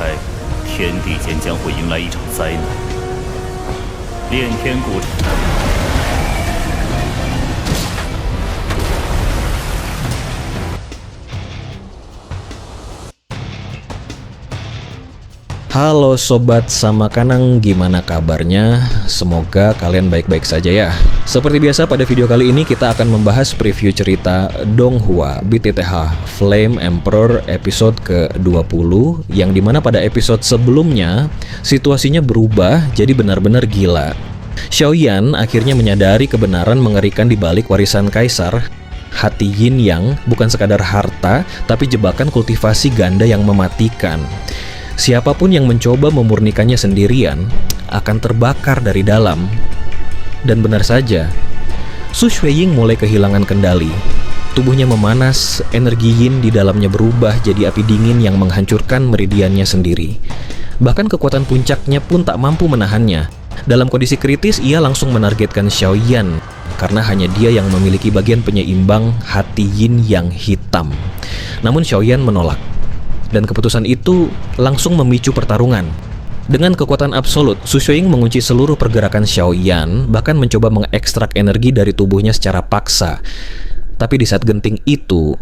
开，天地间将会迎来一场灾难。炼天古。Halo Sobat Sama Kanang, gimana kabarnya? Semoga kalian baik-baik saja ya. Seperti biasa pada video kali ini kita akan membahas preview cerita Donghua BTTH Flame Emperor episode ke-20, yang dimana pada episode sebelumnya situasinya berubah jadi benar-benar gila. Xiaoyan akhirnya menyadari kebenaran mengerikan di balik warisan kaisar. Hati Yin Yang bukan sekadar harta, tapi jebakan kultivasi ganda yang mematikan. Siapapun yang mencoba memurnikannya sendirian akan terbakar dari dalam. Dan benar saja, Su Xueying mulai kehilangan kendali. Tubuhnya memanas, energi Yin di dalamnya berubah jadi api dingin yang menghancurkan meridiannya sendiri. Bahkan kekuatan puncaknya pun tak mampu menahannya. Dalam kondisi kritis, ia langsung menargetkan Xiaoyan karena hanya dia yang memiliki bagian penyeimbang hati Yin yang hitam. Namun Xiaoyan menolak. Dan keputusan itu langsung memicu pertarungan. Dengan kekuatan absolut, Su Xueying mengunci seluruh pergerakan Xiaoyan, bahkan mencoba mengekstrak energi dari tubuhnya secara paksa. Tapi di saat genting itu,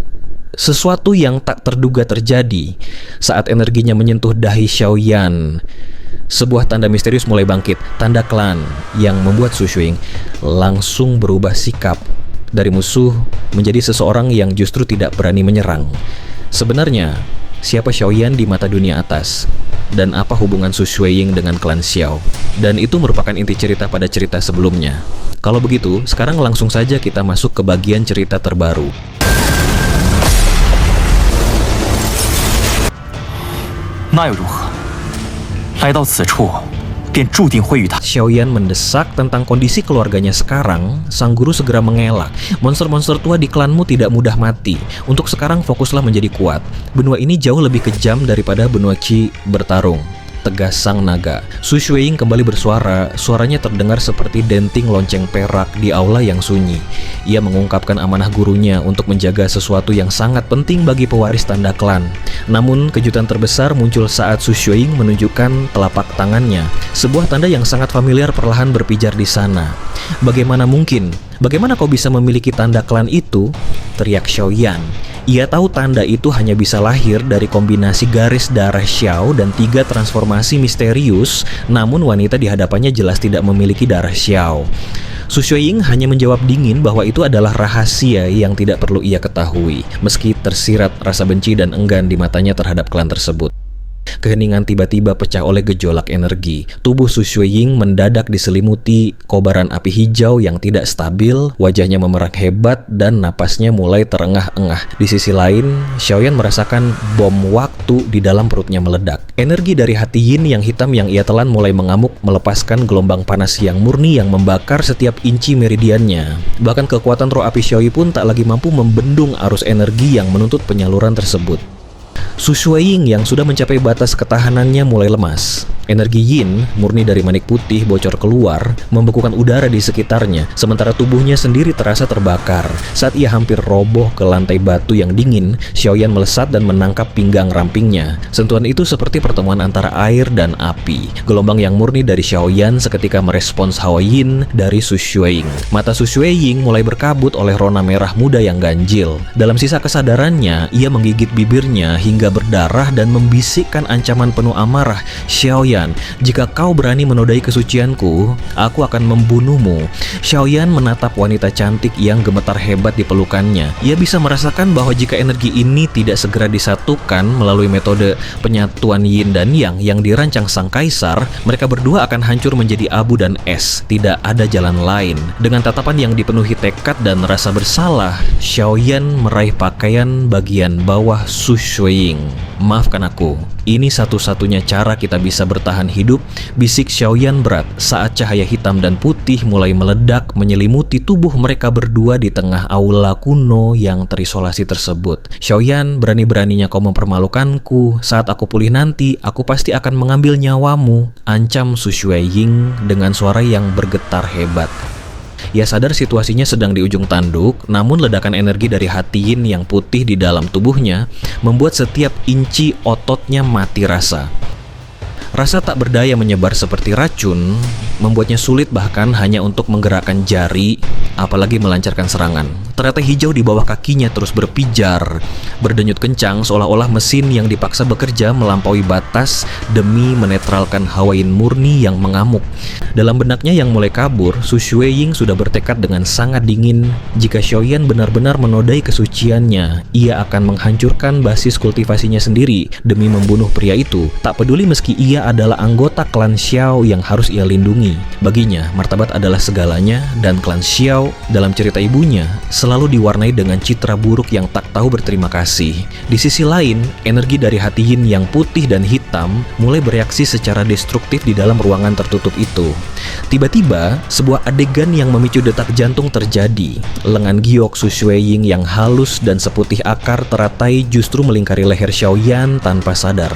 sesuatu yang tak terduga terjadi. Saat energinya menyentuh dahi Xiaoyan, sebuah tanda misterius mulai bangkit, tanda klan, yang membuat Su Xueying langsung berubah sikap dari musuh menjadi seseorang yang justru tidak berani menyerang. Sebenarnya, siapa Xiaoyan di mata dunia atas? Dan apa hubungan Su Xueying dengan klan Xiao? Dan itu merupakan inti cerita pada cerita sebelumnya. Kalau begitu, sekarang langsung saja kita masuk ke bagian cerita terbaru. Xiaoyan mendesak tentang kondisi keluarganya sekarang. Sang guru segera mengelak. Monster-monster tua di klanmu tidak mudah mati. Untuk sekarang fokuslah menjadi kuat. Benua ini jauh lebih kejam daripada benua Qi bertarung, tegas sang naga. Su Xueying kembali bersuara. Suaranya terdengar seperti denting lonceng perak di aula yang sunyi. Ia mengungkapkan amanah gurunya untuk menjaga sesuatu yang sangat penting bagi pewaris tanda klan. Namun kejutan terbesar muncul saat Su Xueying menunjukkan telapak tangannya. Sebuah tanda yang sangat familiar perlahan berpijar di sana. Bagaimana mungkin? Bagaimana kau bisa memiliki tanda klan itu? Teriak Xiaoyan. Ia tahu tanda itu hanya bisa lahir dari kombinasi garis darah Xiao dan 3 transformasi misterius, namun wanita di hadapannya jelas tidak memiliki darah Xiao. Su Xueying hanya menjawab dingin bahwa itu adalah rahasia yang tidak perlu ia ketahui, meski tersirat rasa benci dan enggan di matanya terhadap klan tersebut. Keheningan tiba-tiba pecah oleh gejolak energi. Tubuh Su Xueying mendadak diselimuti kobaran api hijau yang tidak stabil, wajahnya memerah hebat dan napasnya mulai terengah-engah. Di sisi lain, Xiaoyan merasakan bom waktu di dalam perutnya meledak. Energi dari hati Yin yang hitam yang ia telan mulai mengamuk, melepaskan gelombang panas yang murni yang membakar setiap inci meridiannya. Bahkan kekuatan roh api Xiaoyi pun tak lagi mampu membendung arus energi yang menuntut penyaluran tersebut. Su Xueying yang sudah mencapai batas ketahanannya mulai lemas. Energi Yin, murni dari manik putih, bocor keluar, membekukan udara di sekitarnya, sementara tubuhnya sendiri terasa terbakar. Saat ia hampir roboh ke lantai batu yang dingin, Xiaoyan melesat dan menangkap pinggang rampingnya. Sentuhan itu seperti pertemuan antara air dan api. Gelombang yang murni dari Xiaoyan seketika merespons hawa Yin dari Su Xueying. Mata Su Xueying mulai berkabut oleh rona merah muda yang ganjil. Dalam sisa kesadarannya, ia menggigit bibirnya hingga berdarah dan membisikkan ancaman penuh amarah. Xiaoyan, jika kau berani menodai kesucianku, aku akan membunuhmu. Xiaoyan menatap wanita cantik yang gemetar hebat di pelukannya. Ia bisa merasakan bahwa jika energi ini tidak segera disatukan melalui metode penyatuan Yin dan Yang yang dirancang sang kaisar, mereka berdua akan hancur menjadi abu dan es. Tidak ada jalan lain. Dengan tatapan yang dipenuhi tekad dan rasa bersalah, Xiaoyan meraih pakaian bagian bawah Su Xueying. Maafkan aku, ini satu-satunya cara kita bisa bertahan hidup, bisik Xiaoyan berat saat cahaya hitam dan putih mulai meledak menyelimuti tubuh mereka berdua di tengah aula kuno yang terisolasi tersebut. Xiaoyan, berani-beraninya kau mempermalukanku. Saat aku pulih nanti, aku pasti akan mengambil nyawamu, ancam Su Xueying dengan suara yang bergetar hebat. Ia sadar situasinya sedang di ujung tanduk, namun ledakan energi dari hati Yin yang putih di dalam tubuhnya membuat setiap inci ototnya mati rasa. Rasa tak berdaya menyebar seperti racun, membuatnya sulit bahkan hanya untuk menggerakkan jari, apalagi melancarkan serangan. Ternyata hijau di bawah kakinya terus berpijar, berdenyut kencang seolah-olah mesin yang dipaksa bekerja melampaui batas demi menetralkan hawa Yin murni yang mengamuk. Dalam benaknya yang mulai kabur, Su Shuiying sudah bertekad dengan sangat dingin, jika Xiaoyan benar-benar menodai kesuciannya, ia akan menghancurkan basis kultivasinya sendiri demi membunuh pria itu, tak peduli meski ia adalah anggota klan Xiao yang harus ia lindungi. Baginya, martabat adalah segalanya, dan klan Xiao dalam cerita ibunya selalu diwarnai dengan citra buruk yang tak tahu berterima kasih. Di sisi lain, energi dari hati Yin yang putih dan hitam mulai bereaksi secara destruktif di dalam ruangan tertutup itu. Tiba-tiba, sebuah adegan yang memicu detak jantung terjadi. Lengan giok Su Shuiying yang halus dan seputih akar teratai justru melingkari leher Xiaoyan tanpa sadar.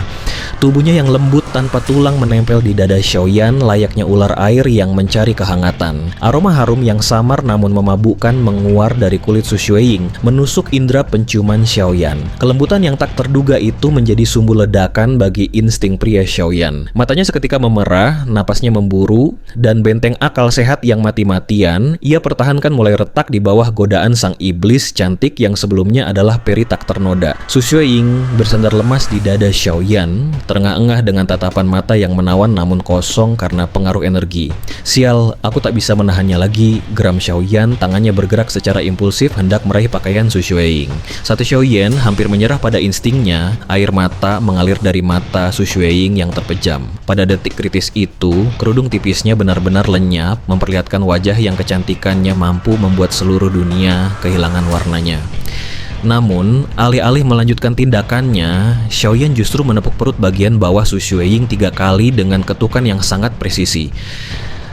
Tubuhnya yang lembut tanpa tulang menempel di dada Xiaoyan layaknya ular air yang mencari kehangatan. Aroma harum yang samar namun memabukkan menguar dari kulit Su Shuiying, menusuk indera penciuman Xiaoyan. Kelembutan yang tak terduga itu menjadi sumbu ledakan bagi insting pria Xiaoyan. Matanya seketika memerah, napasnya memburu, dan benteng akal sehat yang mati-matian ia pertahankan mulai retak di bawah godaan sang iblis cantik yang sebelumnya adalah peri tak ternoda. Su Shuiying bersandar lemas di dada Xiaoyan, terengah-engah dengan tatapan mata yang menawan namun kosong karena pengaruh energi. Sial, aku tak bisa menahannya lagi, geram Xiaoyan, tangannya bergerak secara impulsif hendak meraih pakaian Su Shuiying. Saat Xiaoyan hampir menyerah pada instingnya, air mata mengalir dari mata Su Shuiying yang terpejam. Pada detik kritis itu, kerudung tipisnya benar-benar lenyap, memperlihatkan wajah yang kecantikannya mampu membuat seluruh dunia kehilangan warnanya. Namun, alih-alih melanjutkan tindakannya, Xiaoyan justru menepuk perut bagian bawah Su Shuiying 3 kali dengan ketukan yang sangat presisi.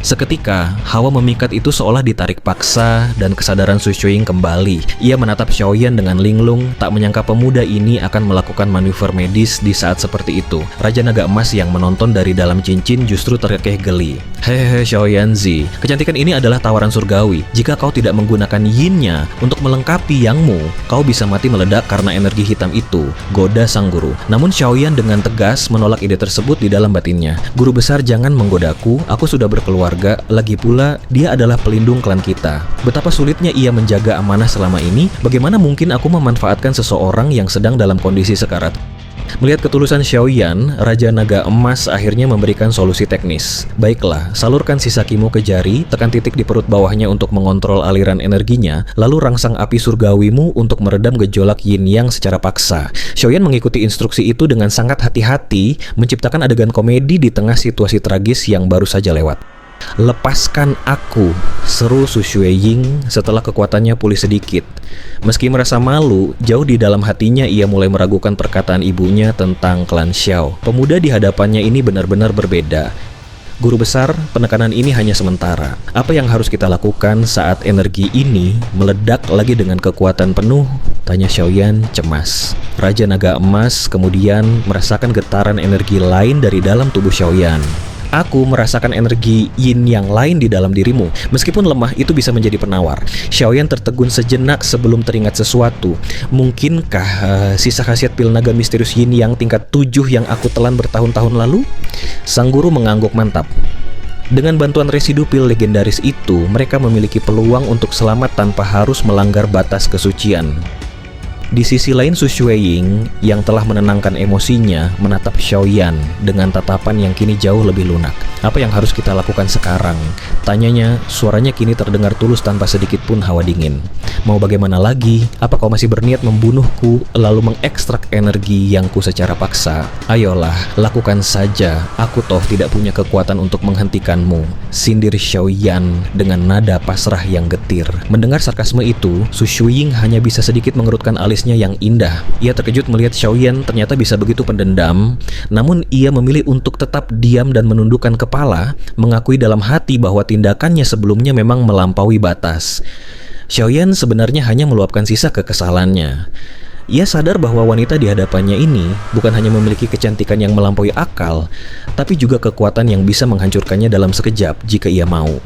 Seketika, hawa memikat itu seolah ditarik paksa dan kesadaran Su Shuiying kembali. Ia menatap Xiaoyan dengan linglung, tak menyangka pemuda ini akan melakukan manuver medis di saat seperti itu. Raja Naga Emas yang menonton dari dalam cincin justru terkekeh geli. Hehehe Xiaoyan Zi, kecantikan ini adalah tawaran surgawi. Jika kau tidak menggunakan yin-nya untuk melengkapi yang-mu, kau bisa mati meledak karena energi hitam itu, goda sang guru. Namun Xiaoyan dengan tegas menolak ide tersebut di dalam batinnya. Guru besar, jangan menggodaku, aku sudah berkeluarga. Lagi pula, dia adalah pelindung klan kita. Betapa sulitnya ia menjaga amanah selama ini, bagaimana mungkin aku memanfaatkan seseorang yang sedang dalam kondisi sekarat? Melihat ketulusan Xiaoyan, Raja Naga Emas akhirnya memberikan solusi teknis. Baiklah, salurkan sisa kimu ke jari, tekan titik di perut bawahnya untuk mengontrol aliran energinya, lalu rangsang api surgawimu untuk meredam gejolak yin yang secara paksa. Xiaoyan mengikuti instruksi itu dengan sangat hati-hati, menciptakan adegan komedi di tengah situasi tragis yang baru saja lewat. Lepaskan aku, seru Su Shuiying setelah kekuatannya pulih sedikit. Meski merasa malu, jauh di dalam hatinya ia mulai meragukan perkataan ibunya tentang klan Xiao. Pemuda di hadapannya ini benar-benar berbeda. Guru besar, penekanan ini hanya sementara. Apa yang harus kita lakukan saat energi ini meledak lagi dengan kekuatan penuh? Tanya Xiaoyan cemas. Raja Naga Emas kemudian merasakan getaran energi lain dari dalam tubuh Xiaoyan. Aku merasakan energi yin yang lain di dalam dirimu. Meskipun lemah, itu bisa menjadi penawar. Xiaoyan tertegun sejenak sebelum teringat sesuatu. Mungkinkah sisa khasiat pil naga misterius yin yang tingkat 7 yang aku telan bertahun-tahun lalu? Sang guru mengangguk mantap. Dengan bantuan residu pil legendaris itu, mereka memiliki peluang untuk selamat tanpa harus melanggar batas kesucian. Di sisi lain, Su Shuiying yang telah menenangkan emosinya menatap Xiaoyan dengan tatapan yang kini jauh lebih lunak. Apa yang harus kita lakukan sekarang? Tanyanya, suaranya kini terdengar tulus tanpa sedikit pun hawa dingin. Mau bagaimana lagi? Apa kau masih berniat membunuhku lalu mengekstrak energi yangku secara paksa? Ayolah, lakukan saja. Aku toh tidak punya kekuatan untuk menghentikanmu. Sindir Xiaoyan dengan nada pasrah yang getir. Mendengar sarkasme itu, Su Shuiying hanya bisa sedikit mengerutkan alisnya yang indah. Ia terkejut melihat Xiaoyan ternyata bisa begitu pendendam, namun ia memilih untuk tetap diam dan menundukkan kepala, mengakui dalam hati bahwa tindakannya sebelumnya memang melampaui batas. Xiaoyan sebenarnya hanya meluapkan sisa kekesalannya. Ia sadar bahwa wanita di hadapannya ini bukan hanya memiliki kecantikan yang melampaui akal, tapi juga kekuatan yang bisa menghancurkannya dalam sekejap jika ia mau.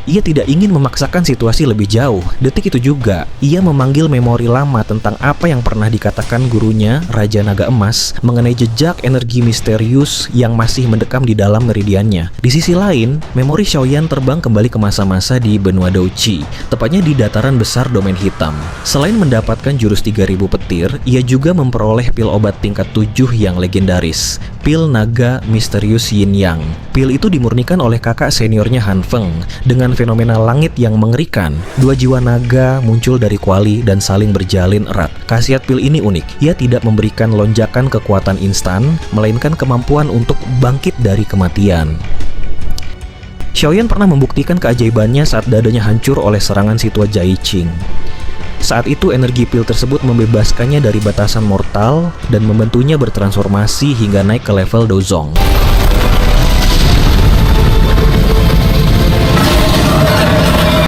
Ia tidak ingin memaksakan situasi lebih jauh. Detik itu juga, ia memanggil memori lama tentang apa yang pernah dikatakan gurunya, Raja Naga Emas, mengenai jejak energi misterius yang masih mendekam di dalam meridiannya. Di sisi lain, memori Xiaoyan terbang kembali ke masa-masa di benua Douchi, tepatnya di dataran besar domain hitam. Selain mendapatkan jurus 3000 petir, ia juga memperoleh pil obat tingkat 7 yang legendaris, pil naga misterius Yin Yang. Pil itu dimurnikan oleh kakak seniornya Han Feng. Dengan fenomena langit yang mengerikan, dua jiwa naga muncul dari kuali dan saling berjalin erat. Khasiat pil ini unik, ia tidak memberikan lonjakan kekuatan instan, melainkan kemampuan untuk bangkit dari kematian. Xiaoyan pernah membuktikan keajaibannya saat dadanya hancur oleh serangan si tua Jai Qing. Saat itu energi pil tersebut membebaskannya dari batasan mortal dan membantunya bertransformasi hingga naik ke level Dozong.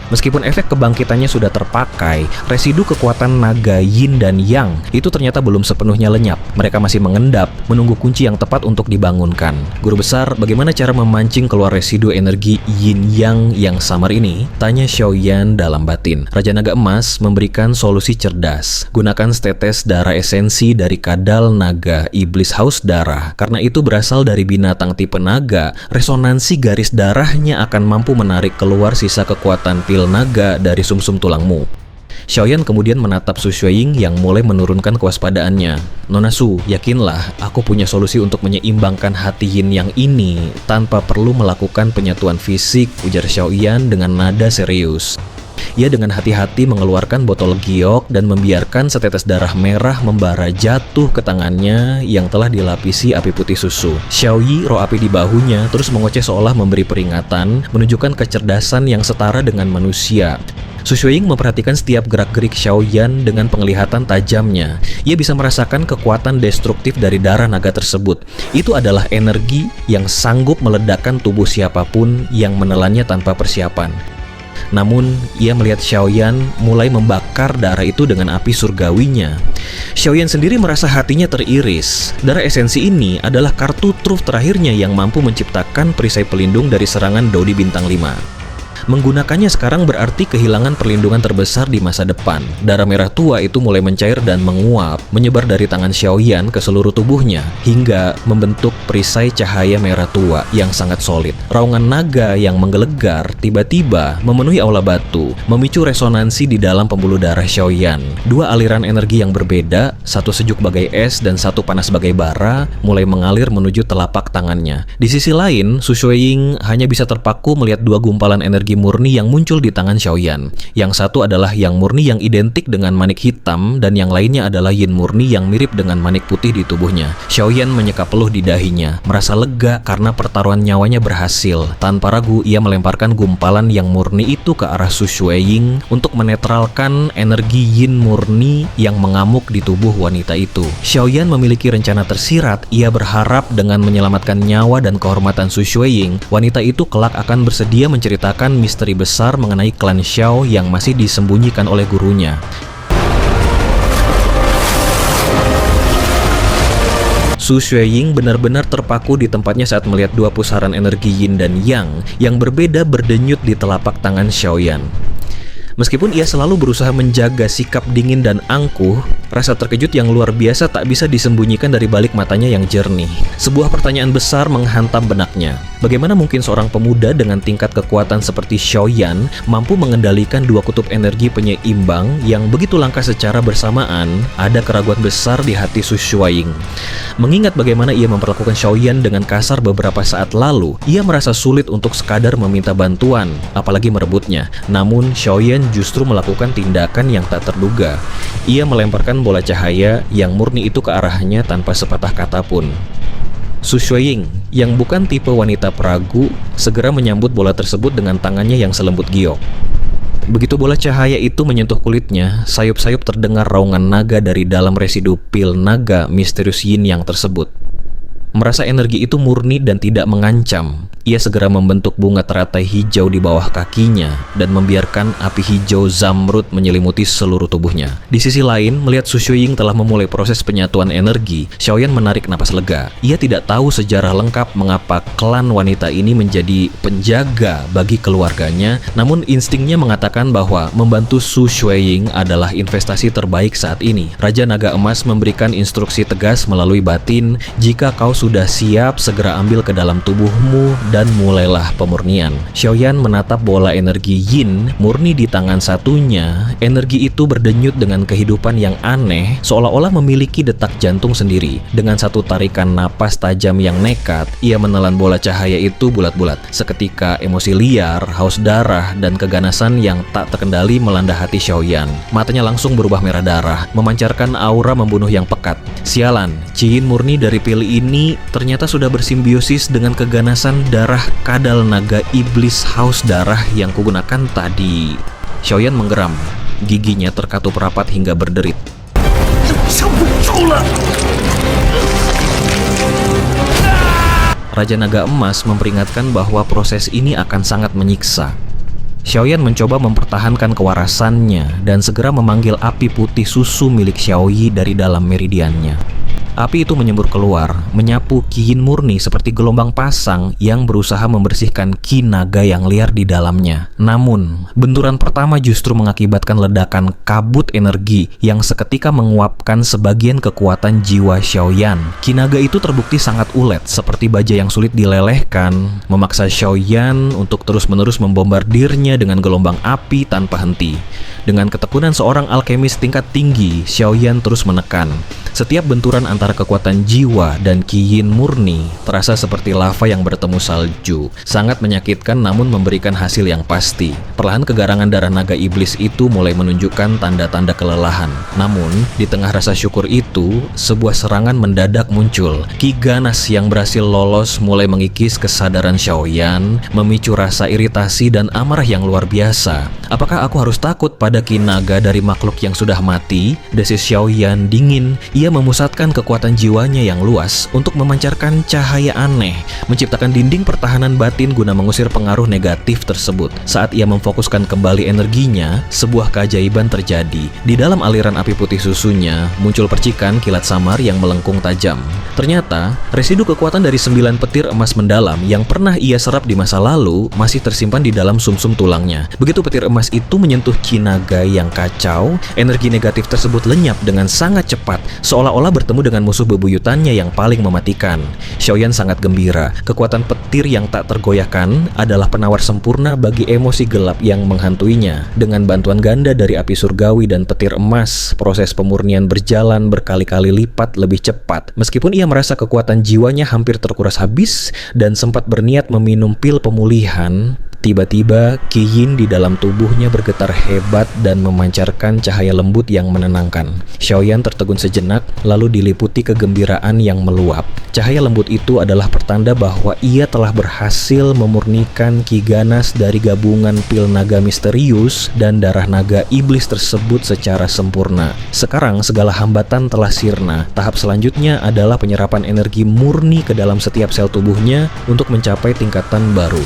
Meskipun efek kebangkitannya sudah terpakai, residu kekuatan naga Yin dan Yang itu ternyata belum sepenuhnya lenyap. Mereka masih mengendap, menunggu kunci yang tepat untuk dibangunkan. Guru besar, bagaimana cara memancing keluar residu energi Yin Yang yang samar ini? Tanya Xiaoyan dalam batin. Raja Naga Emas memberikan solusi cerdas. Gunakan setetes darah esensi dari kadal naga iblis haus darah. Karena itu berasal dari binatang tipe naga, resonansi garis darahnya akan mampu menarik keluar sisa kekuatan pil naga dari sumsum tulangmu. Xiaoyan kemudian menatap Su Xueying yang mulai menurunkan kewaspadaannya. Nona Su, yakinlah aku punya solusi untuk menyeimbangkan hati Yin Yang ini tanpa perlu melakukan penyatuan fisik, ujar Xiaoyan dengan nada serius. Ia dengan hati-hati mengeluarkan botol giok dan membiarkan setetes darah merah membara jatuh ke tangannya yang telah dilapisi api putih susu. Xiaoyi, roh api di bahunya, terus mengoceh seolah memberi peringatan, menunjukkan kecerdasan yang setara dengan manusia. Su Xueying memperhatikan setiap gerak-gerik Xiaoyan dengan penglihatan tajamnya. Ia bisa merasakan kekuatan destruktif dari darah naga tersebut. Itu adalah energi yang sanggup meledakkan tubuh siapapun yang menelannya tanpa persiapan. Namun, ia melihat Xiaoyan mulai membakar darah itu dengan api surgawinya. Xiaoyan sendiri merasa hatinya teriris. Darah esensi ini adalah kartu truf terakhirnya yang mampu menciptakan perisai pelindung dari serangan Dodi Bintang 5. Menggunakannya sekarang berarti kehilangan perlindungan terbesar di masa depan. Darah merah tua itu mulai mencair dan menguap, menyebar dari tangan Xiaoyan ke seluruh tubuhnya, hingga membentuk perisai cahaya merah tua yang sangat solid. Raungan naga yang menggelegar tiba-tiba memenuhi aula batu, memicu resonansi di dalam pembuluh darah Xiaoyan. Dua aliran energi yang berbeda, satu sejuk bagai es dan satu panas bagai bara, mulai mengalir menuju telapak tangannya. Di sisi lain, Su Xueying hanya bisa terpaku melihat dua gumpalan energi murni yang muncul di tangan Xiaoyan. Yang satu adalah yang murni yang identik dengan manik hitam dan yang lainnya adalah yin murni yang mirip dengan manik putih di tubuhnya. Xiaoyan menyeka peluh di dahinya, merasa lega karena pertaruhan nyawanya berhasil. Tanpa ragu, ia melemparkan gumpalan yang murni itu ke arah Su Xueying untuk menetralkan energi yin murni yang mengamuk di tubuh wanita itu. Xiaoyan memiliki rencana tersirat. Ia berharap dengan menyelamatkan nyawa dan kehormatan Su Xueying, wanita itu kelak akan bersedia menceritakan misteri besar mengenai klan Xiao yang masih disembunyikan oleh gurunya. Su Xueying benar-benar terpaku di tempatnya saat melihat dua pusaran energi Yin dan Yang yang berbeda berdenyut di telapak tangan Xiaoyan. Meskipun ia selalu berusaha menjaga sikap dingin dan angkuh, rasa terkejut yang luar biasa tak bisa disembunyikan dari balik matanya yang jernih. Sebuah pertanyaan besar menghantam benaknya. Bagaimana mungkin seorang pemuda dengan tingkat kekuatan seperti Xiaoyan mampu mengendalikan dua kutub energi penyeimbang yang begitu langka secara bersamaan? Ada keraguan besar di hati Su Xueying. Mengingat bagaimana ia memperlakukan Xiaoyan dengan kasar beberapa saat lalu, ia merasa sulit untuk sekadar meminta bantuan, apalagi merebutnya. Namun Xiaoyan justru melakukan tindakan yang tak terduga. Ia melemparkan bola cahaya yang murni itu ke arahnya tanpa sepatah kata pun. Su Xueying, yang bukan tipe wanita peragu, segera menyambut bola tersebut dengan tangannya yang selembut giok. Begitu bola cahaya itu menyentuh kulitnya, sayup-sayup terdengar raungan naga dari dalam residu pil naga misterius Yin yang tersebut. Merasa energi itu murni dan tidak mengancam, ia segera membentuk bunga teratai hijau di bawah kakinya dan membiarkan api hijau zamrud menyelimuti seluruh tubuhnya. Di sisi lain, melihat Su Shuiying telah memulai proses penyatuan energi, Xiaoyan menarik napas lega. Ia tidak tahu sejarah lengkap mengapa klan wanita ini menjadi penjaga bagi keluarganya, namun instingnya mengatakan bahwa membantu Su Shuiying adalah investasi terbaik saat ini. Raja Naga Emas memberikan instruksi tegas melalui batin, jika kau sudah siap, segera ambil ke dalam tubuhmu dan mulailah pemurnian. Xiaoyan menatap bola energi yin murni di tangan satunya. Energi itu berdenyut dengan kehidupan yang aneh, seolah-olah memiliki detak jantung sendiri. Dengan satu tarikan napas tajam yang nekat, ia menelan bola cahaya itu bulat-bulat. Seketika emosi liar, haus darah, dan keganasan yang tak terkendali melanda hati Xiaoyan. Matanya langsung berubah merah darah, memancarkan aura membunuh yang pekat. Sialan, Qi Yin murni dari pil ini ternyata sudah bersimbiosis dengan keganasan darah kadal naga iblis haus darah yang kugunakan tadi. Xiaoyan menggeram, giginya terkatup rapat hingga berderit. Raja Naga Emas memperingatkan bahwa proses ini akan sangat menyiksa. Xiaoyan mencoba mempertahankan kewarasannya dan segera memanggil api putih susu milik Xiaoyi dari dalam meridiannya. Api itu menyembur keluar, menyapu Qi Yin murni seperti gelombang pasang yang berusaha membersihkan Qi naga yang liar di dalamnya. Namun, benturan pertama justru mengakibatkan ledakan kabut energi yang seketika menguapkan sebagian kekuatan jiwa Xiaoyan. Qi naga itu terbukti sangat ulet, seperti baja yang sulit dilelehkan, memaksa Xiaoyan untuk terus-menerus membombardirnya dengan gelombang api tanpa henti. Dengan ketekunan seorang alkemis tingkat tinggi, Xiaoyan terus menekan. Setiap benturan antara kekuatan jiwa dan Qi Yin murni terasa seperti lava yang bertemu salju. Sangat menyakitkan namun memberikan hasil yang pasti. Perlahan kegarangan darah naga iblis itu mulai menunjukkan tanda-tanda kelelahan. Namun, di tengah rasa syukur itu, sebuah serangan mendadak muncul. Qi ganas yang berhasil lolos mulai mengikis kesadaran Xiaoyan, memicu rasa iritasi dan amarah yang luar biasa. Apakah aku harus takut pada Qi naga dari makhluk yang sudah mati? Desis Xiaoyan dingin. Ia memusatkan kekuatan jiwanya yang luas untuk memancarkan cahaya aneh, menciptakan dinding pertahanan batin guna mengusir pengaruh negatif tersebut. Saat ia memfokuskan kembali energinya, sebuah keajaiban terjadi. Di dalam aliran api putih susunya, muncul percikan kilat samar yang melengkung tajam. Ternyata, residu kekuatan dari 9 petir emas mendalam yang pernah ia serap di masa lalu masih tersimpan di dalam sumsum tulangnya. Begitu petir emas itu menyentuh Qi naga yang kacau, energi negatif tersebut lenyap dengan sangat cepat, seolah-olah bertemu dengan musuh bebuyutannya yang paling mematikan. Xiaoyan sangat gembira. Kekuatan petir yang tak tergoyahkan adalah penawar sempurna bagi emosi gelap yang menghantuinya. Dengan bantuan ganda dari api surgawi dan petir emas, proses pemurnian berjalan berkali-kali lipat lebih cepat. Meskipun ia merasa kekuatan jiwanya hampir terkuras habis dan sempat berniat meminum pil pemulihan, tiba-tiba Qi Yin di dalam tubuhnya bergetar hebat dan memancarkan cahaya lembut yang menenangkan. Xiaoyan tertegun sejenak, lalu diliputi kegembiraan yang meluap. Cahaya lembut itu adalah pertanda bahwa ia telah berhasil memurnikan Qi ganas dari gabungan pil naga misterius dan darah naga iblis tersebut secara sempurna. Sekarang segala hambatan telah sirna. Tahap selanjutnya adalah penyerapan energi murni ke dalam setiap sel tubuhnya untuk mencapai tingkatan baru.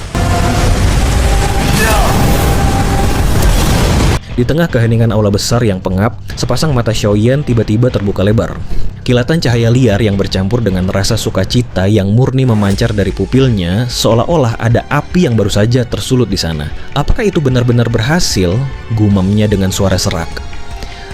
Di tengah keheningan aula besar yang pengap, sepasang mata Xiaoyan tiba-tiba terbuka lebar. Kilatan cahaya liar yang bercampur dengan rasa sukacita yang murni memancar dari pupilnya, seolah-olah ada api yang baru saja tersulut di sana. Apakah itu benar-benar berhasil? Gumamnya dengan suara serak.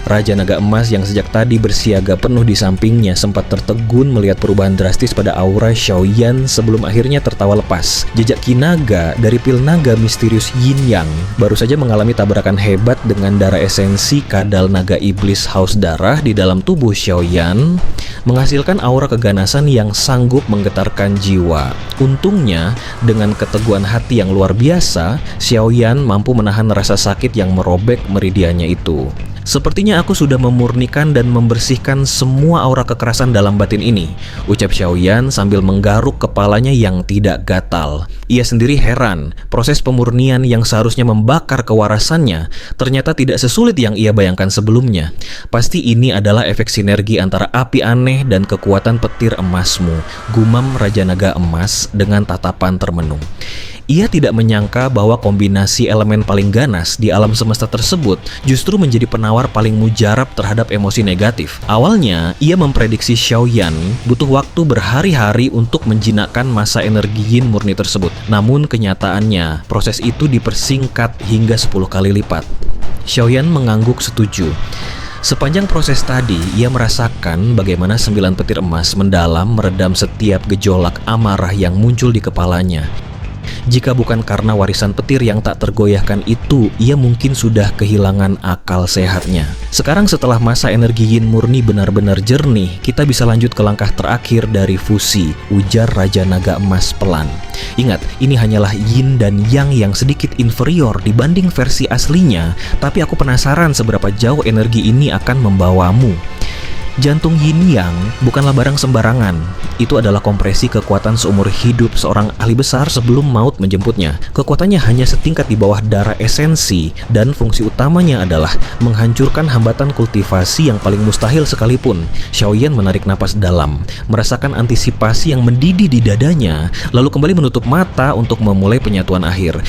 Raja Naga Emas yang sejak tadi bersiaga penuh di sampingnya sempat tertegun melihat perubahan drastis pada aura Xiaoyan sebelum akhirnya tertawa lepas. Jejak Qi naga dari pil naga misterius Yin Yang baru saja mengalami tabrakan hebat dengan darah esensi kadal naga iblis haus darah di dalam tubuh Xiaoyan, menghasilkan aura keganasan yang sanggup menggetarkan jiwa. Untungnya, dengan keteguhan hati yang luar biasa, Xiaoyan mampu menahan rasa sakit yang merobek meridiannya itu. Sepertinya aku sudah memurnikan dan membersihkan semua aura kekerasan dalam batin ini, ucap Xiaoyan sambil menggaruk kepalanya yang tidak gatal. Ia sendiri heran, proses pemurnian yang seharusnya membakar kewarasannya ternyata tidak sesulit yang ia bayangkan sebelumnya. Pasti ini adalah efek sinergi antara api aneh dan kekuatan petir emasmu, gumam Raja Naga Emas dengan tatapan termenung. Ia tidak menyangka bahwa kombinasi elemen paling ganas di alam semesta tersebut justru menjadi penawar paling mujarab terhadap emosi negatif. Awalnya, ia memprediksi Xiaoyan butuh waktu berhari-hari untuk menjinakkan masa energi yin murni tersebut. Namun kenyataannya, proses itu dipersingkat hingga 10 kali lipat. Xiaoyan mengangguk setuju. Sepanjang proses tadi, ia merasakan bagaimana 9 petir emas mendalam meredam setiap gejolak amarah yang muncul di kepalanya. Jika bukan karena warisan petir yang tak tergoyahkan itu, ia mungkin sudah kehilangan akal sehatnya. Sekarang setelah masa energi yin murni benar-benar jernih, kita bisa lanjut ke langkah terakhir dari fusi, ujar Raja Naga Emas pelan. Ingat, ini hanyalah yin dan yang sedikit inferior dibanding versi aslinya, tapi aku penasaran seberapa jauh energi ini akan membawamu. Jantung yin yang bukanlah barang sembarangan. Itu adalah kompresi kekuatan seumur hidup seorang ahli besar sebelum maut menjemputnya. Kekuatannya hanya setingkat di bawah darah esensi, dan fungsi utamanya adalah menghancurkan hambatan kultivasi yang paling mustahil sekalipun. Xiaoyan menarik napas dalam, merasakan antisipasi yang mendidih di dadanya, lalu kembali menutup mata untuk memulai penyatuan akhir.